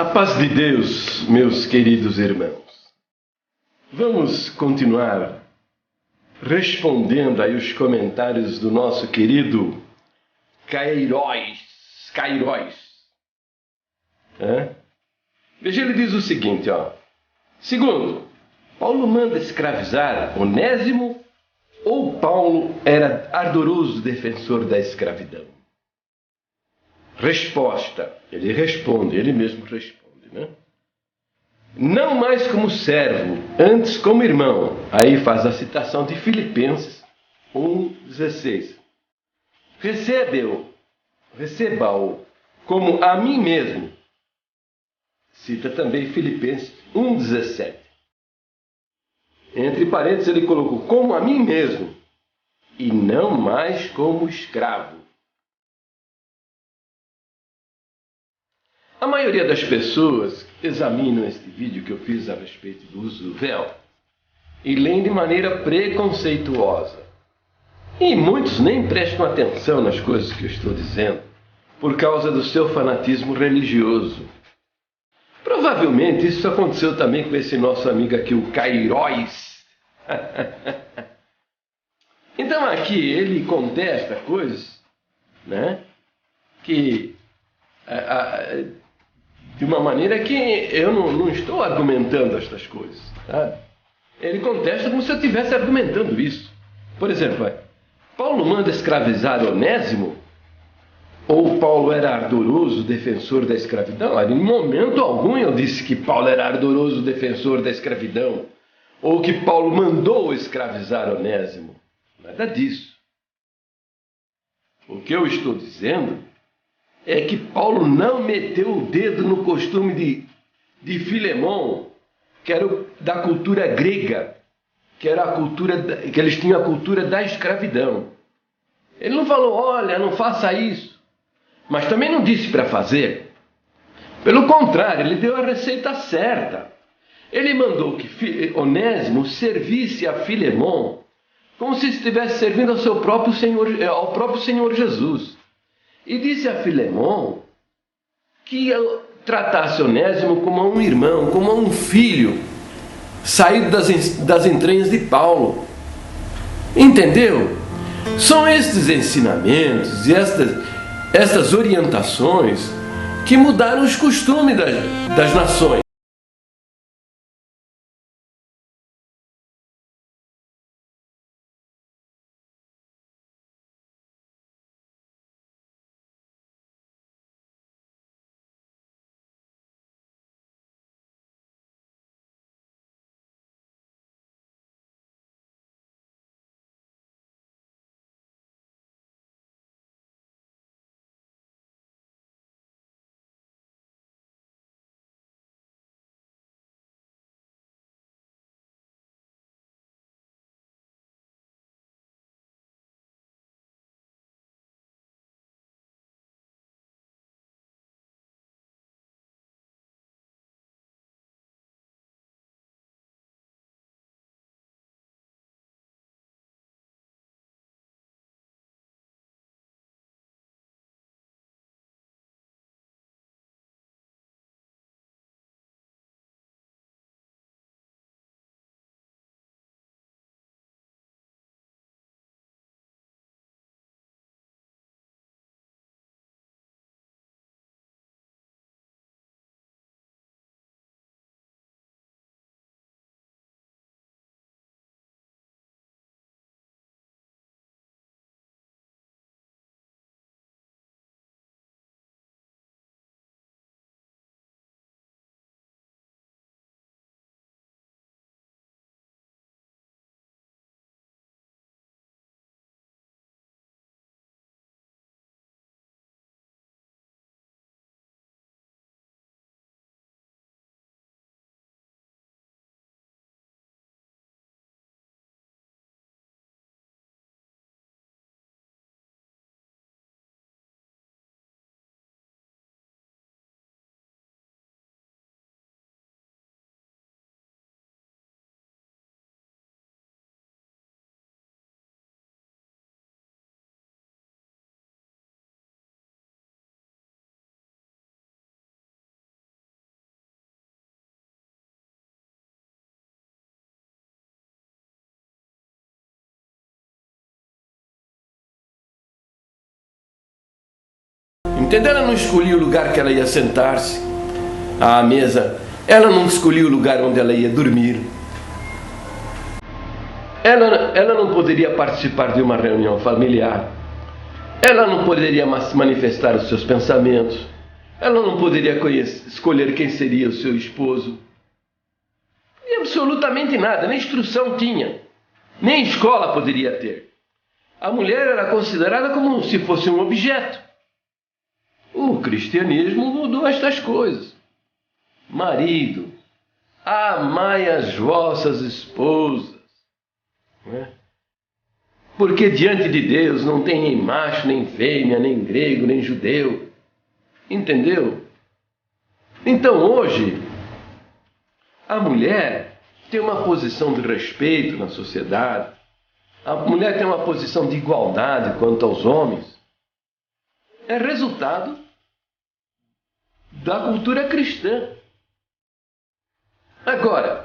paz de Deus, meus queridos irmãos. Vamos continuar respondendo aí os comentários do nosso querido Cairóis. Veja, ele diz o seguinte, ó. Segundo, Paulo manda escravizar Onésimo ou Paulo era ardoroso defensor da escravidão? Resposta, ele mesmo responde, né? Não mais como servo, antes como irmão. Aí faz a citação de Filipenses 1,16. Receba-o como a mim mesmo. Cita também Filipenses 1,17. Entre parênteses ele colocou como a mim mesmo e não mais como escravo. A maioria das pessoas examinam este vídeo que eu fiz a respeito do uso do véu e leem de maneira preconceituosa. E muitos nem prestam atenção nas coisas que eu estou dizendo por causa do seu fanatismo religioso. Provavelmente isso aconteceu também com esse nosso amigo aqui, o Cairóis. Então aqui ele contesta coisas, né, que de uma maneira que eu não estou argumentando estas coisas. Tá? Ele contesta como se eu estivesse argumentando isso. Por exemplo, Paulo manda escravizar Onésimo? Ou Paulo era ardoroso defensor da escravidão? Em momento algum eu disse que Paulo era ardoroso defensor da escravidão. Ou que Paulo mandou escravizar Onésimo. Nada disso. O que eu estou dizendo é que Paulo não meteu o dedo no costume de Filemão, que era da cultura grega, que era a cultura que eles tinham a cultura da escravidão. Ele não falou, olha, não faça isso, mas também não disse para fazer. Pelo contrário, ele deu a receita certa. Ele mandou que Onésimo servisse a Filemão como se estivesse servindo ao próprio Senhor Jesus. E disse a Filemão que tratasse Onésimo como a um irmão, como a um filho, saído das entranhas de Paulo. Entendeu? São estes ensinamentos e estas orientações que mudaram os costumes das nações. Entendeu? Ela não escolhia o lugar que ela ia sentar-se à mesa. Ela não escolhia o lugar onde ela ia dormir. Ela não poderia participar de uma reunião familiar. Ela não poderia manifestar os seus pensamentos. Ela não poderia escolher quem seria o seu esposo. E absolutamente nada, nem instrução tinha. Nem escola poderia ter. A mulher era considerada como se fosse um objeto. O cristianismo mudou estas coisas. Marido, amai as vossas esposas. Não é? Porque diante de Deus não tem nem macho, nem fêmea, nem grego, nem judeu. Entendeu? Então hoje, a mulher tem uma posição de respeito na sociedade. A mulher tem uma posição de igualdade quanto aos homens. É resultado da cultura cristã. Agora,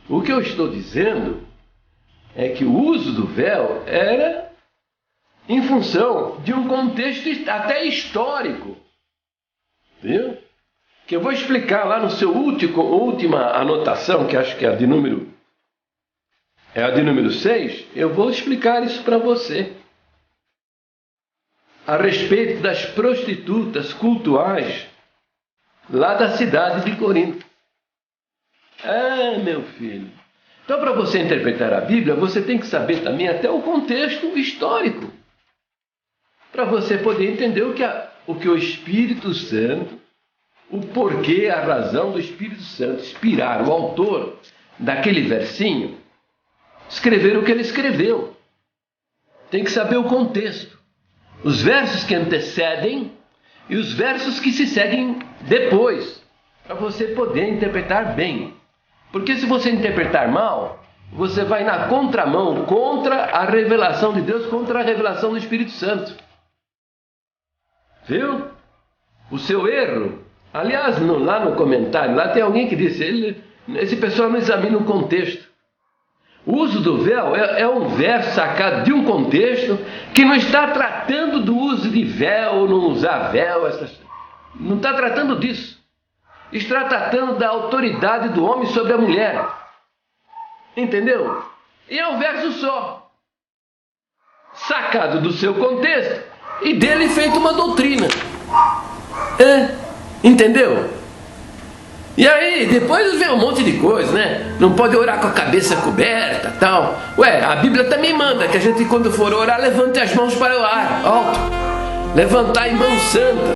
o que eu estou dizendo é que o uso do véu era em função de um contexto até histórico. Viu? Que eu vou explicar lá no seu última anotação, que acho que é a de número 6, eu vou explicar isso para você. A respeito das prostitutas cultuais lá da cidade de Corinto. Ah, meu filho. Então, para você interpretar a Bíblia, você tem que saber também até o contexto histórico. Para você poder entender o que o Espírito Santo, o porquê, a razão do Espírito Santo inspirar o autor daquele versinho, escrever o que ele escreveu. Tem que saber o contexto. Os versos que antecedem e os versos que se seguem depois, para você poder interpretar bem. Porque se você interpretar mal, você vai na contramão, contra a revelação de Deus, contra a revelação do Espírito Santo. Viu? O seu erro. Aliás, lá no comentário, lá tem alguém que disse, esse pessoal não examina o contexto. O uso do véu é um verso sacado de um contexto que não está tratando do uso de véu ou não usar véu. Não está tratando disso. Está tratando da autoridade do homem sobre a mulher. Entendeu? E é um verso só. Sacado do seu contexto e dele feito uma doutrina. Entendeu? E aí, depois vem um monte de coisa, né? Não pode orar com a cabeça coberta, tal. Ué, a Bíblia também manda que a gente, quando for orar, levante as mãos para o ar, alto. Levantar em mão santa.